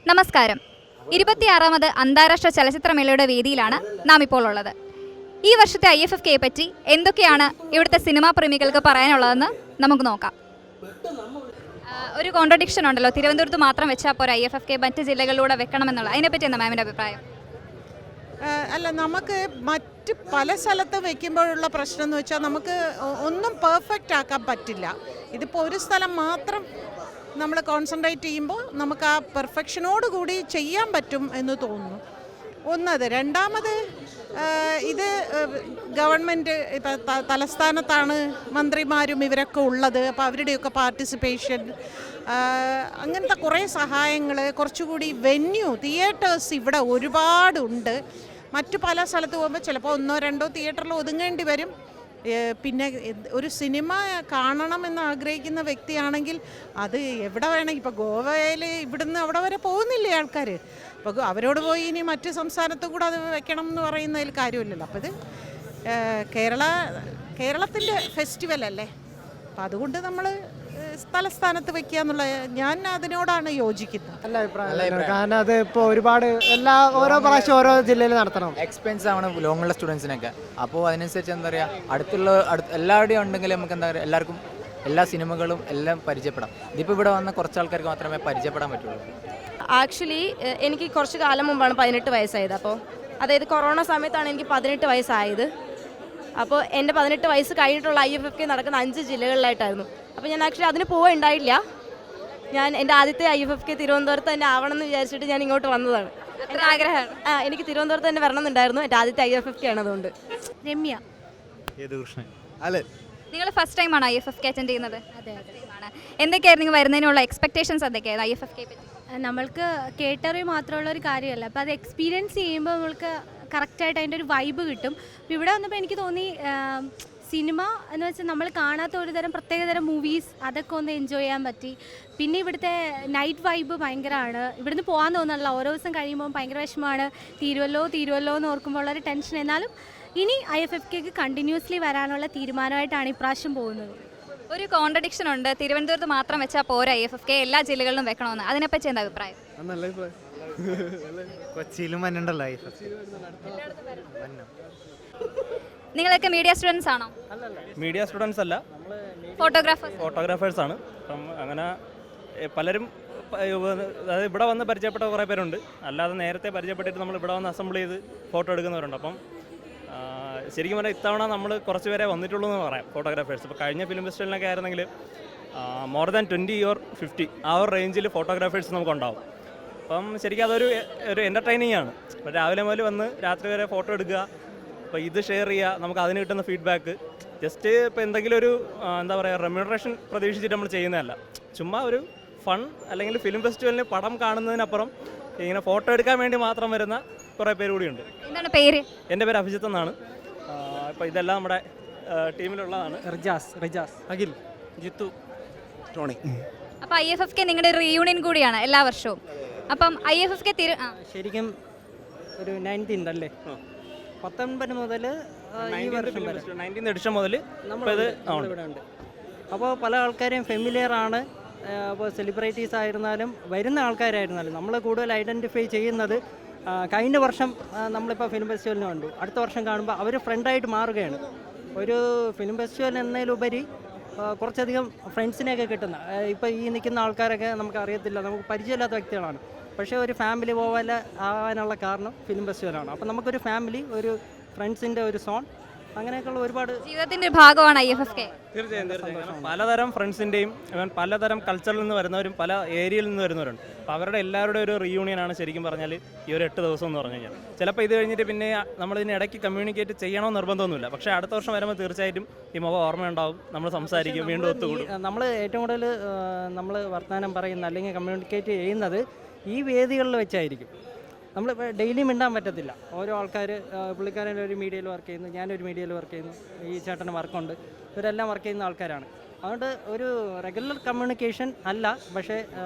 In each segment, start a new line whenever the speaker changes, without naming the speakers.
നമസ്കാരം. 26ാമത് അന്താരാഷ്ട്ര ചലച്ചിത്രമേളയുടെ വേദിയിലാണ് നാം ഇപ്പോൾ ഉള്ളത്. ഈ വർഷത്തെ IFFKയെ പറ്റി എന്തൊക്കെയാണ് ഇവിടുത്തെ സിനിമാ പ്രേമികൾക്ക് പറയാനുള്ളതെന്ന് നമുക്ക് നോക്കാം. ഒരു കോൺട്രഡിക്ഷൻ ഉണ്ടല്ലോ, തിരുവനന്തപുരത്ത് മാത്രം വെച്ചാൽ പോരാ IFFK, മറ്റ് ജില്ലകളിലൂടെ വെക്കണമെന്നുള്ളത്. അതിനെപ്പറ്റി എന്താ മാമിൻ്റെ അഭിപ്രായം?
അല്ല, നമുക്ക് മറ്റ് പല സ്ഥലത്ത് വെക്കുമ്പോഴുള്ള പ്രശ്നം എന്ന് വെച്ചാൽ നമുക്ക് ഒന്നും പെർഫെക്റ്റ് ആക്കാൻ പറ്റില്ല. ഇതിപ്പോൾ ഒരു സ്ഥലം മാത്രം നമ്മൾ കോൺസെൻട്രേറ്റ് ചെയ്യുമ്പോൾ നമുക്ക് ആ പെർഫെക്ഷനോട് കൂടി ചെയ്യാൻ പറ്റും എന്ന് തോന്നുന്നു. ഒന്നത്. രണ്ടാമത്, ഇത് ഗവൺമെൻറ് ഇപ്പം തലസ്ഥാനത്താണ് മന്ത്രിമാരും ഇവരൊക്കെ ഉള്ളത്. അപ്പോൾ അവരുടെയൊക്കെ പാർട്ടിസിപ്പേഷൻ, അങ്ങനത്തെ കുറേ സഹായങ്ങൾ, കുറച്ചുകൂടി വെന്യൂ, തിയേറ്റേഴ്സ് ഇവിടെ ഒരുപാടുണ്ട്. മറ്റു പല സ്ഥലത്ത് പോകുമ്പോൾ ചിലപ്പോൾ 1-2 തിയേറ്ററിൽ ഒതുങ്ങേണ്ടി വരും. പിന്നെ ഒരു സിനിമ കാണണമെന്ന് ആഗ്രഹിക്കുന്ന വ്യക്തിയാണെങ്കിൽ അത് എവിടെ വേണമെങ്കിൽ, ഇപ്പോൾ ഗോവയിൽ ഇവിടുന്ന് അവിടെ വരെ പോകുന്നില്ലേ ആൾക്കാർ. അപ്പോൾ അവരോട് പോയി ഇനി മറ്റ് സംസ്ഥാനത്ത് കൂടെ അത് വെക്കണം എന്ന് പറയുന്നതിൽ കാര്യമില്ലല്ലോ. അപ്പോൾ ഇത് കേരളത്തിൻ്റെ ഫെസ്റ്റിവൽ അല്ലേ, അപ്പോൾ അതുകൊണ്ട് നമ്മൾ തലസ്ഥാനത്ത് വെക്കുക എന്നുള്ള, ഞാൻ അതിനോടാണ് യോജിക്കുന്നത്.
നല്ല അഭിപ്രായം. കാരണം അത് ഇപ്പോൾ ഒരുപാട് ഓരോ പ്രാവശ്യം ഓരോ ജില്ലയിൽ നടത്തണം.
എക്സ്പെൻസ് ആണ് ലോങ്ങുള്ള സ്റ്റുഡൻസിനൊക്കെ. അപ്പോൾ അതിനനുസരിച്ച് എന്താ പറയുക, എല്ലാവരുടെയും ഉണ്ടെങ്കിൽ നമുക്ക് എന്താ പറയുക, എല്ലാവർക്കും എല്ലാ സിനിമകളും എല്ലാം പരിചയപ്പെടാം. ഇതിപ്പോൾ ഇവിടെ വന്ന കുറച്ച് ആൾക്കാർക്ക് മാത്രമേ പരിചയപ്പെടാൻ പറ്റുള്ളൂ.
ആക്ച്വലി എനിക്ക് കുറച്ച് കാലം മുമ്പാണ് 18 വയസ്സായത്. അപ്പോൾ അതായത് കൊറോണ സമയത്താണ് എനിക്ക് 18 വയസ്സായത്. അപ്പോൾ എൻ്റെ 18 വയസ്സ് കഴിഞ്ഞിട്ടുള്ള IFFK നടക്കുന്ന 5 ജില്ലകളിലായിട്ടായിരുന്നു. അപ്പോൾ ഞാൻ ആക്ച്വലി അതിന് പോവുകയുണ്ടായില്ല. ഞാൻ എൻ്റെ ആദ്യത്തെ IFFK തിരുവനന്തപുരത്ത് തന്നെ ആവണം എന്ന് വിചാരിച്ചിട്ട് ഞാൻ ഇങ്ങോട്ട് വന്നതാണ്.
എൻ്റെ ആഗ്രഹമാണ്.
എനിക്ക് തിരുവനന്തപുരത്ത് തന്നെ വരണമെന്നുണ്ടായിരുന്നു. എൻ്റെ ആദ്യത്തെ IFFK ആണ്. അതുകൊണ്ട്
രമ്യ.
അല്ലേ,
നിങ്ങൾ ഫസ്റ്റ് ടൈമാണ് IFFK അറ്റൻഡ് ചെയ്യുന്നത്? അതെ. എന്തൊക്കെയായിരുന്നു വരുന്നതിനുള്ള എക്സ്പെക്ടേഷൻസ്? എന്തൊക്കെയായിരുന്നു IFFK പറ്റി?
നമ്മൾക്ക് കേട്ടറിവ് മാത്രമുള്ള ഒരു കാര്യമല്ല, അപ്പോൾ അത് എക്സ്പീരിയൻസ് ചെയ്യുമ്പോൾ നമ്മൾക്ക് കറക്റ്റായിട്ട് അതിൻ്റെ ഒരു വൈബ് കിട്ടും. അപ്പോൾ ഇവിടെ വന്നപ്പോൾ എനിക്ക് തോന്നി സിനിമ എന്ന് വെച്ചാൽ നമ്മൾ കാണാത്ത ഒരു തരം പ്രത്യേകതരം മൂവീസ്, അതൊക്കെ ഒന്ന് എൻജോയ് ചെയ്യാൻ പറ്റി. പിന്നെ ഇവിടുത്തെ നൈറ്റ് വൈബ് ഭയങ്കരമാണ്. ഇവിടുന്ന് പോകാൻ തോന്നുന്നില്ല. ഓരോ ദിവസം കഴിയുമ്പോൾ ഭയങ്കര വിഷമമാണ്, തീരുവല്ലോ എന്ന് ഓർക്കുമ്പോൾ ഉള്ളൊരു ടെൻഷൻ. എന്നാലും ഇനി IFFKക്ക് കണ്ടിന്യൂസ്ലി വരാനുള്ള തീരുമാനമായിട്ടാണ് ഇപ്രാവശ്യം പോകുന്നത്.
ഒരു കോൺട്രഡിക്ഷൻ ഉണ്ട്, തിരുവനന്തപുരത്ത് മാത്രം വെച്ചാൽ പോരാ IFFK, എല്ലാ ജില്ലകളിലും വെക്കണമെന്ന്. അതിനെപ്പറ്റി എന്താ അഭിപ്രായം?
കൊച്ചിയിലും വന്നിട്ടുണ്ടല്ലോ.
നിങ്ങളൊക്കെ മീഡിയ സ്റ്റുഡൻസ് ആണോ?
മീഡിയ സ്റ്റുഡൻസ് അല്ല,
ഫോട്ടോഗ്രാഫേഴ്സ്
ആണ്. അപ്പം അങ്ങനെ പലരും അതായത് ഇവിടെ വന്ന് പരിചയപ്പെട്ട കുറേ പേരുണ്ട്. അല്ലാതെ നേരത്തെ പരിചയപ്പെട്ടിട്ട് നമ്മൾ ഇവിടെ വന്ന് അസംബിൾ ചെയ്ത് ഫോട്ടോ എടുക്കുന്നവരുണ്ട്. അപ്പം ശരിക്കും പറഞ്ഞാൽ ഇത്തവണ നമ്മൾ കുറച്ച് പേരെ വന്നിട്ടുള്ളൂ എന്ന് പറയാം, ഫോട്ടോഗ്രാഫേഴ്സ്. ഇപ്പോൾ കഴിഞ്ഞ ഫിലിം ഫെസ്റ്റിവലിനൊക്കെ ആയിരുന്നെങ്കിൽ മോർ ദാൻ 20 or 50 ആ ഒരു റേഞ്ചിൽ ഫോട്ടോഗ്രാഫേഴ്സ് നമുക്കുണ്ടാവും. അപ്പം ശരിക്കും അതൊരു എൻ്റർടൈനിങ് ആണ്. അപ്പോൾ രാവിലെ മുതൽ വന്ന് രാത്രി വരെ ഫോട്ടോ എടുക്കുക, അപ്പോൾ ഇത് ഷെയർ ചെയ്യുക, നമുക്ക് അതിന് കിട്ടുന്ന ഫീഡ്ബാക്ക്. ജസ്റ്റ് ഇപ്പോൾ എന്തെങ്കിലും ഒരു എന്താ പറയുക, റെമ്യൂണറേഷൻ പ്രതീക്ഷിച്ചിട്ട് നമ്മൾ ചെയ്യുന്നതല്ല. ചുമ്മാ ഒരു ഫൺ, അല്ലെങ്കിൽ ഫിലിം ഫെസ്റ്റിവലിന് പടം കാണുന്നതിനപ്പുറം ഇങ്ങനെ ഫോട്ടോ എടുക്കാൻ വേണ്ടി മാത്രം വരുന്ന കുറേ പേര് കൂടിയുണ്ട്.
എന്താണ് പേര്?
എൻ്റെ പേര് അഭിജിത്ത് എന്നാണ്. ഇപ്പോൾ ഇതെല്ലാം നമ്മുടെ ടീമിലുള്ളതാണ്.
റിജാസ്, അഖിൽ,
ജിത്തു,
ടോണി.
അപ്പോൾ IFFK നിങ്ങളുടെ റീയൂണിയൻ കൂടിയാണ് എല്ലാ വർഷവും. അപ്പം IFFK
ശരിക്കും ഒരു 19th അല്ലേ, 19 മുതൽ ഈ വർഷം വരെ
19th എഡിഷൻ മുതൽ നമ്മളിത്
ഇവിടെ ഉണ്ട്. അപ്പോൾ പല ആൾക്കാരെയും ഫെമിലിയർ ആണ്. അപ്പോൾ സെലിബ്രിറ്റീസ് ആയിരുന്നാലും വരുന്ന ആൾക്കാരായിരുന്നാലും നമ്മൾ കൂടുതൽ ഐഡൻറ്റിഫൈ ചെയ്യുന്നത് കഴിഞ്ഞ വർഷം നമ്മളിപ്പോൾ ഫിലിം ഫെസ്റ്റിവലിന് കണ്ടു. അടുത്ത വർഷം കാണുമ്പോൾ അവർ ഫ്രണ്ടായിട്ട് മാറുകയാണ്. ഒരു ഫിലിം ഫെസ്റ്റിവൽ എന്നതിലുപരി കുറച്ചധികം ഫ്രണ്ട്സിനെയൊക്കെ കിട്ടുന്ന, ഇപ്പോൾ ഈ നിൽക്കുന്ന ആൾക്കാരൊക്കെ നമുക്ക് അറിയത്തില്ല, നമുക്ക് പരിചയമില്ലാത്ത വ്യക്തികളാണ്. പക്ഷേ ഒരു ഫാമിലി പോലെ ആവാനുള്ള കാരണം ഫിലിം ഫെസ്റ്റിവലാണ്. അപ്പോൾ നമുക്കൊരു ഫാമിലി, ഒരു ഫ്രണ്ട്സിൻ്റെ ഒരു സോൺ, അങ്ങനെയൊക്കെയുള്ള ഒരുപാട്
ജീവിതത്തിൻ്റെ ഭാഗമാണ് IFFK.
തീർച്ചയായും പലതരം ഫ്രണ്ട്സിൻ്റെയും പലതരം കൾച്ചറിൽ നിന്ന് വരുന്നവരും പല ഏരിയയിൽ നിന്ന് വരുന്നവരുണ്ട്. അപ്പോൾ അവരുടെ എല്ലാവരുടെ ഒരു റീയൂണിയനാണ് ശരിക്കും പറഞ്ഞാൽ ഈ ഒരു 8 ദിവസം എന്ന് പറഞ്ഞു കഴിഞ്ഞാൽ. ചിലപ്പോൾ ഇത് കഴിഞ്ഞിട്ട് പിന്നെ നമ്മളിതിന് ഇടയ്ക്ക് കമ്മ്യൂണിക്കേറ്റ് ചെയ്യണമെന്ന് നിർബന്ധമൊന്നുമില്ല. പക്ഷേ അടുത്ത വർഷം വരുമ്പോൾ തീർച്ചയായിട്ടും ഈ മുഖം ഓർമ്മയുണ്ടാവും, നമ്മൾ സംസാരിക്കും, വീണ്ടും ഒത്തുകൂടും.
നമ്മൾ ഏറ്റവും കൂടുതൽ നമ്മൾ വർത്തമാനം പറയുന്ന അല്ലെങ്കിൽ കമ്മ്യൂണിക്കേറ്റ് ചെയ്യുന്നത് ഈ വേദികളിൽ വെച്ചായിരിക്കും. നമ്മൾ ഡെയിലി മിണ്ടാൻ പറ്റത്തില്ല. ഓരോ ആൾക്കാർ, പുള്ളിക്കാരൻ ഒരു മീഡിയയിൽ വർക്ക് ചെയ്യുന്നു, ഞാനൊരു മീഡിയയിൽ വർക്ക് ചെയ്യുന്നു, ഈ ചേട്ടന് വർക്കുണ്ട്, ഇവരെല്ലാം വർക്ക് ചെയ്യുന്ന ആൾക്കാരാണ്. അതുകൊണ്ട് ഒരു റെഗുലർ കമ്മ്യൂണിക്കേഷൻ അല്ല. പക്ഷേ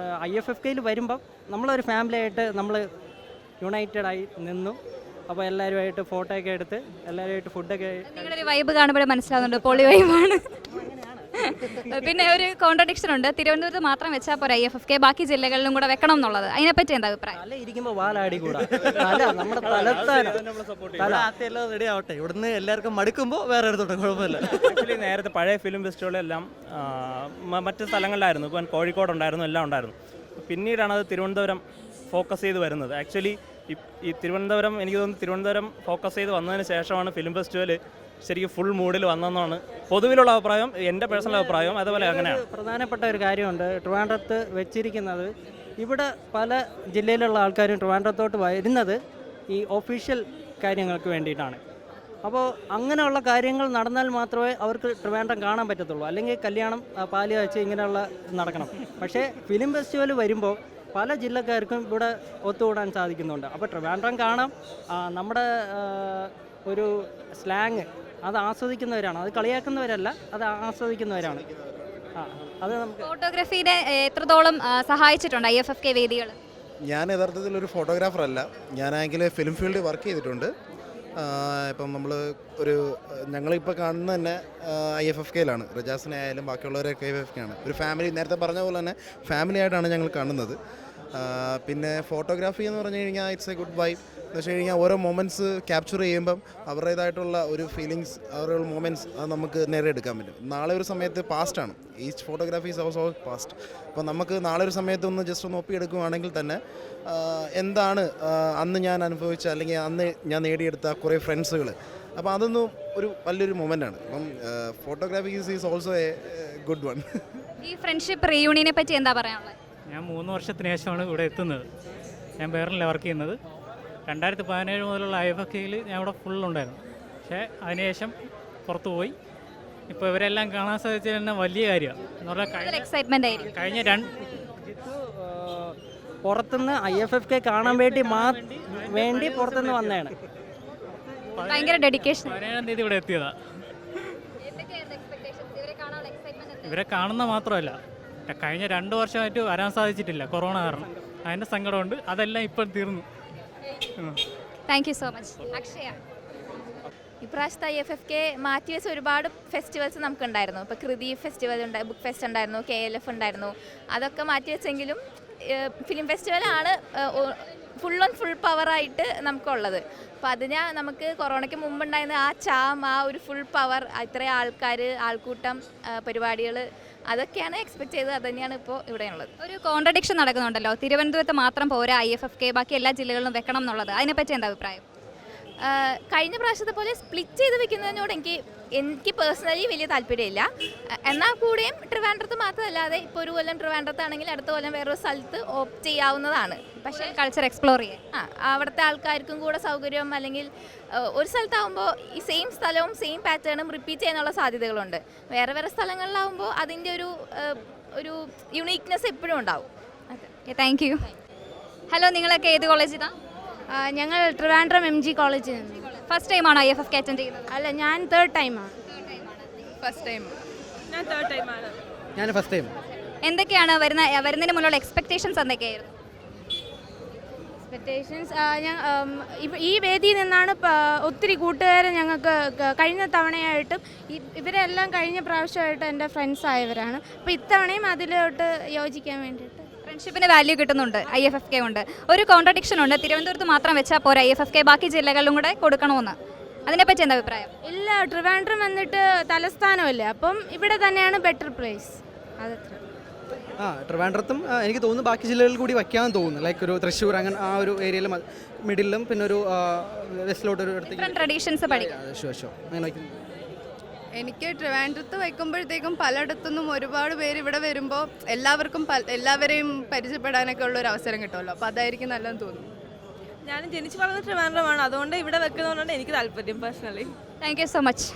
IFFKയിൽ വരുമ്പം നമ്മളൊരു ഫാമിലി ആയിട്ട് നമ്മൾ യുണൈറ്റഡ് ആയി നിന്നു. അപ്പോൾ എല്ലാവരുമായിട്ട് ഫോട്ടോ ഒക്കെ എടുത്ത് എല്ലാവരുമായിട്ട് ഫുഡൊക്കെ,
നിങ്ങളുടെ ഒരു വൈബ് കാണുമ്പോഴേ മനസ്സിലാവുന്നുണ്ട്, പൊളി വൈബാണ്. പിന്നെ ഒരു കോൺട്രഡിക്ഷൻ ഉണ്ട്, തിരുവനന്തപുരത്ത് മാത്രം വെച്ചാൽ പോരാ IFFK, ബാക്കി ജില്ലകളിലും കൂടെ വെക്കണം എന്നുള്ളത്. അതിനെപ്പറ്റി എന്താ അഭിപ്രായം?
തല ഇരിക്കുമ്പോൾ വാലാടി കൂടാ. തല നമ്മുടെ തല
റെഡി ആവട്ടെ, ഇവിടുന്ന് എല്ലാവർക്കും മടുക്കുമ്പോൾ വേറെ എടുത്തോട്ടെ, കുഴപ്പമില്ല.
ആക്ച്വലി നേരത്തെ പഴയ ഫിലിം ഫെസ്റ്റിവലെല്ലാം മറ്റ് സ്ഥലങ്ങളിലായിരുന്നു. ഇപ്പം കോഴിക്കോടുണ്ടായിരുന്നു, എല്ലാം ഉണ്ടായിരുന്നു. പിന്നീടാണ് അത് തിരുവനന്തപുരം ഫോക്കസ് ചെയ്ത് വരുന്നത്. ആക്ച്വലി ഈ തിരുവനന്തപുരം, എനിക്ക് തോന്നുന്നു തിരുവനന്തപുരം ഫോക്കസ് ചെയ്ത് വന്നതിന് ശേഷമാണ് ഫിലിം ഫെസ്റ്റിവൽ ശരിക്കും ഫുൾ മൂഡിൽ വന്നതെന്നാണ് പൊതുവിലുള്ള അഭിപ്രായം, എൻ്റെ പേഴ്സണൽ അഭിപ്രായം. അതുപോലെ അങ്ങനെയാണ്.
പ്രധാനപ്പെട്ട ഒരു കാര്യമുണ്ട് ട്രിവാൻഡ്രത്ത് വെച്ചിരിക്കുന്നത്. ഇവിടെ പല ജില്ലയിലുള്ള ആൾക്കാരും ട്രിവാൻഡ്രത്തോട്ട് വരുന്നത് ഈ ഒഫീഷ്യൽ കാര്യങ്ങൾക്ക് വേണ്ടിയിട്ടാണ്. അപ്പോൾ അങ്ങനെയുള്ള കാര്യങ്ങൾ നടന്നാൽ മാത്രമേ അവർക്ക് ട്രിവാൻഡ്രം കാണാൻ പറ്റത്തുള്ളൂ. അല്ലെങ്കിൽ കല്യാണം, പാല് കാഴ്ച ഇങ്ങനെയുള്ള നടക്കണം. പക്ഷേ ഫിലിം ഫെസ്റ്റിവൽ വരുമ്പോൾ പല ജില്ലക്കാർക്കും ഇവിടെ ഒത്തുകൂടാൻ സാധിക്കുന്നുണ്ട്. അപ്പോൾ ട്രിവാൻഡ്രം കാണാം, നമ്മുടെ ഒരു സ്ലാങ് അത് ആസ്വദിക്കുന്നവരാണ്, അത് കളിയാക്കുന്നവരല്ല, അത് ആസ്വദിക്കുന്നവരാണ്. അത് നമുക്ക്
ഫോട്ടോഗ്രാഫിയുടെ എത്രത്തോളം സഹായിച്ചിട്ടുണ്ട് IFFK വേദികൾ?
ഞാൻ യഥാർത്ഥത്തിൽ ഒരു ഫോട്ടോഗ്രാഫർ അല്ല, ഞാനാണെങ്കിൽ ഫിലിം ഫീൽഡിൽ വർക്ക് ചെയ്തിട്ടുണ്ട്. ഇപ്പം നമ്മൾ ഞങ്ങളിപ്പോൾ കാണുന്നത് തന്നെ IFFKയിലാണ്. റജാസിനെ ആയാലും ബാക്കിയുള്ളവരൊക്കെ IFFK ആണ്. ഒരു ഫാമിലി, നേരത്തെ പറഞ്ഞ പോലെ തന്നെ ഫാമിലി ആയിട്ടാണ് ഞങ്ങൾ കാണുന്നത്. പിന്നെ ഫോട്ടോഗ്രാഫി എന്ന് പറഞ്ഞു കഴിഞ്ഞാൽ ഇറ്റ്സ് എ ഗുഡ് വൈബ്. എന്ന് വെച്ച് കഴിഞ്ഞാൽ ഓരോ മൊമെൻറ്റ്സ് ക്യാപ്ചർ ചെയ്യുമ്പം അവരുടേതായിട്ടുള്ള ഒരു ഫീലിങ്സ്, അവരുടെ മൊമെൻറ്റ്സ് അത് നമുക്ക് നേടിയെടുക്കാൻ പറ്റും. നാളെ ഒരു സമയത്ത് പാസ്റ്റാണ്, each photography is also past. അപ്പോൾ നമുക്ക് നാളെ ഒരു സമയത്ത് ഒന്ന് ജസ്റ്റ് ഒന്ന് ഒപ്പിയെടുക്കുകയാണെങ്കിൽ തന്നെ എന്താണ് അന്ന് ഞാൻ അനുഭവിച്ച, അല്ലെങ്കിൽ അന്ന് ഞാൻ നേടിയെടുത്ത കുറേ ഫ്രണ്ട്സുകൾ, അപ്പോൾ അതൊന്നും ഒരു വലിയൊരു മൊമെൻ്റാണ്. അപ്പം photography is also A good one.
ഈ ഫ്രണ്ട്ഷിപ്പ് റീയൂണിയനെ പറ്റി എന്താ പറയാനുള്ളത്?
ഞാൻ 3 വർഷത്തിന് ശേഷമാണ് ഇവിടെ എത്തുന്നത്. ഞാൻ ബെയറിനിലാണ് വർക്ക് ചെയ്യുന്നത്. 2017 മുതലുള്ള IFFKയിൽ ഞാൻ ഇവിടെ ഫുള്ളുണ്ടായിരുന്നു. പക്ഷേ അതിനുശേഷം പുറത്തു പോയി. ഇപ്പോൾ ഇവരെല്ലാം കാണാൻ സാധിച്ചത് തന്നെ വലിയ കാര്യമാണ്. എന്ന് പറഞ്ഞാൽ
എക്സൈറ്റ്മെന്റ് ആയിരിക്കും.
കഴിഞ്ഞ
പുറത്തുനിന്ന് IFFK കാണാൻ വേണ്ടി പുറത്തുനിന്ന് വന്നതാണ്.
ഭയങ്കര ഡെഡിക്കേഷൻ.
17-ാം തീയതി ഇവിടെ എത്തിയതാണ്. ഇവരെ കാണുന്ന മാത്രമല്ല, കഴിഞ്ഞ 2 വർഷമായിട്ട് വരാൻ സാധിച്ചിട്ടില്ല കൊറോണ കാരണം. അതിൻ്റെ സങ്കടമുണ്ട്. അതെല്ലാം ഇപ്പോൾ തീർന്നു.
Thank you so much. Akshaya,
ഇപ്രാവശ്യത്തെ IFFK മാറ്റിവെച്ച ഒരുപാട് ഫെസ്റ്റിവൽസ് നമുക്കുണ്ടായിരുന്നു. ഇപ്പോൾ കൃതി ഫെസ്റ്റിവൽ ബുക്ക് ഫെസ്റ്റ് ഉണ്ടായിരുന്നു, KLF ഉണ്ടായിരുന്നു. അതൊക്കെ മാറ്റിവെച്ചെങ്കിലും ഫിലിം ഫെസ്റ്റിവലാണ് ഫുൾ ഓൺ ഫുൾ പവറായിട്ട് നമുക്കുള്ളത്. അപ്പോൾ അതിന് നമുക്ക് കൊറോണയ്ക്ക് മുമ്പുണ്ടായിരുന്ന ആ ഒരു ഫുൾ പവർ, ഇത്രയും ആൾക്കാർ, ആൾക്കൂട്ടം, പരിപാടികൾ, അതൊക്കെയാണ് എക്സ്പെക്ട് ചെയ്തത്. അത് തന്നെയാണ് ഇപ്പോൾ ഇവിടെയുള്ളത്.
ഒരു കോൺട്രഡിക്ഷൻ നടക്കുന്നുണ്ടല്ലോ, തിരുവനന്തപുരത്ത് മാത്രം പോരാ IFFK, ബാക്കി എല്ലാ ജില്ലകളിലും വെക്കണം എന്നുള്ളത്. അതിനെപ്പറ്റി എന്താ അഭിപ്രായം?
കഴിഞ്ഞ പ്രാവശ്യത്തെ പോലെ സ്പ്ലിറ്റ് ചെയ്ത് വെക്കുന്നതിനോട് എനിക്ക് പേഴ്സണലി വലിയ താല്പര്യമില്ല. എന്നാൽ കൂടെയും ട്രിവാൻഡ്രത്ത് മാത്രമല്ലാതെ ഇപ്പോൾ ഒരു കൊല്ലം ട്രിവാൻഡ്രത്താണെങ്കിൽ അടുത്ത കൊല്ലം വേറൊരു സ്ഥലത്ത് ഓപ്റ്റ് ചെയ്യാവുന്നതാണ്. പക്ഷേ
കൾച്ചർ എക്സ്പ്ലോർ ചെയ്യാൻ
അവിടുത്തെ ആൾക്കാർക്കും കൂടെ സൗകര്യം, അല്ലെങ്കിൽ ഒരു സ്ഥലത്താകുമ്പോൾ ഈ സെയിം സ്ഥലവും സെയിം പാറ്റേണും റിപ്പീറ്റ് ചെയ്യാനുള്ള സാധ്യതകളുണ്ട്. വേറെ വേറെ സ്ഥലങ്ങളിലാവുമ്പോൾ അതിൻ്റെ ഒരു യുണീക്നെസ് എപ്പോഴും ഉണ്ടാവും.
Thank you. ഹലോ, നിങ്ങളൊക്കെ ഏത് കോളേജിലാണ്?
ഞങ്ങൾ ട്രിവാൻഡ്രം MG കോളേജിൽ നിന്ന്.
ഫസ്റ്റ് ടൈമാണോ IFFK അറ്റൻഡ് ചെയ്യുന്നത്?
അല്ല, ഞാൻ 3rd ടൈമാണ്.
First time. ഞാൻ 3rd ടൈമാണ്.
ഞാൻ ഫസ്റ്റ് ടൈം.
എന്തൊക്കെയാണ് വരുന്നതിന് മുന്നിലുള്ള എക്സ്പെക്ടേഷൻസ് എന്തൊക്കെയായിരുന്നു?
എക്സ്പെക്ടേഷൻസ്, ഈ വേദിയിൽ നിന്നാണ് ഒത്തിരി കൂട്ടുകാരെ ഞങ്ങൾക്ക് കഴിഞ്ഞ തവണയായിട്ടും ഇവരെല്ലാം കഴിഞ്ഞ പ്രാവശ്യമായിട്ട് എൻ്റെ ഫ്രണ്ട്സ് ആയവരാണ്. അപ്പോൾ ഇത്തവണയും അതിലോട്ട് യോജിക്കാൻ വേണ്ടിയിട്ട്
ഫ്രണ്ട്ഷിപ്പിന് വാല്യൂ കിട്ടുന്നുണ്ട് IFFK കൊണ്ട്. ഒരു കോൺട്രഡിക്ഷൻ ഉണ്ട്, തിരുവനന്തപുരത്ത് മാത്രം വെച്ചാൽ പോരാ IFFK, ബാക്കി ജില്ലകളിലും കൂടെ കൊടുക്കണമെന്ന്. അതിനെപ്പറ്റി എന്താ അഭിപ്രായം?
ഇല്ല, ട്രിവാൻഡ്രം വന്നിട്ട് തലസ്ഥാനമല്ലേ, അപ്പം ഇവിടെ തന്നെയാണ് ബെറ്റർ പ്ലേസ്. അതത്ര.
ട്രിവാൻഡ്രത്തും എനിക്ക് തോന്നുന്നു ബാക്കി ജില്ലകളിൽ കൂടി വയ്ക്കാമെന്ന് തോന്നുന്നു. ലൈക്ക് ഒരു തൃശ്ശൂർ, അങ്ങനെ ആ ഒരു ഏരിയയിൽ മിഡിലും പിന്നെ ഒരു വെസ്റ്റിലോട്ടൊരു
ട്രഡീഷൻസ് പഠിക്കാം.
അങ്ങനെ വയ്ക്കുന്നു.
എനിക്ക് ട്രിവാൻഡ്രത്ത് വയ്ക്കുമ്പോഴത്തേക്കും പലയിടത്തുനിന്നും ഒരുപാട് പേര് ഇവിടെ വരുമ്പോൾ എല്ലാവരെയും പരിചയപ്പെടാനൊക്കെ ഉള്ള ഒരു അവസരം കിട്ടുമല്ലോ. അപ്പോൾ അതായിരിക്കും നല്ലതെന്ന് തോന്നുന്നു.
ഞാൻ ജനിച്ചു വളർന്ന ട്രിവാൻഡ്രമാണ്, അതുകൊണ്ട് ഇവിടെ വെക്കുന്നതുകൊണ്ട് എനിക്ക് താല്പര്യം personally.
Thank you so much.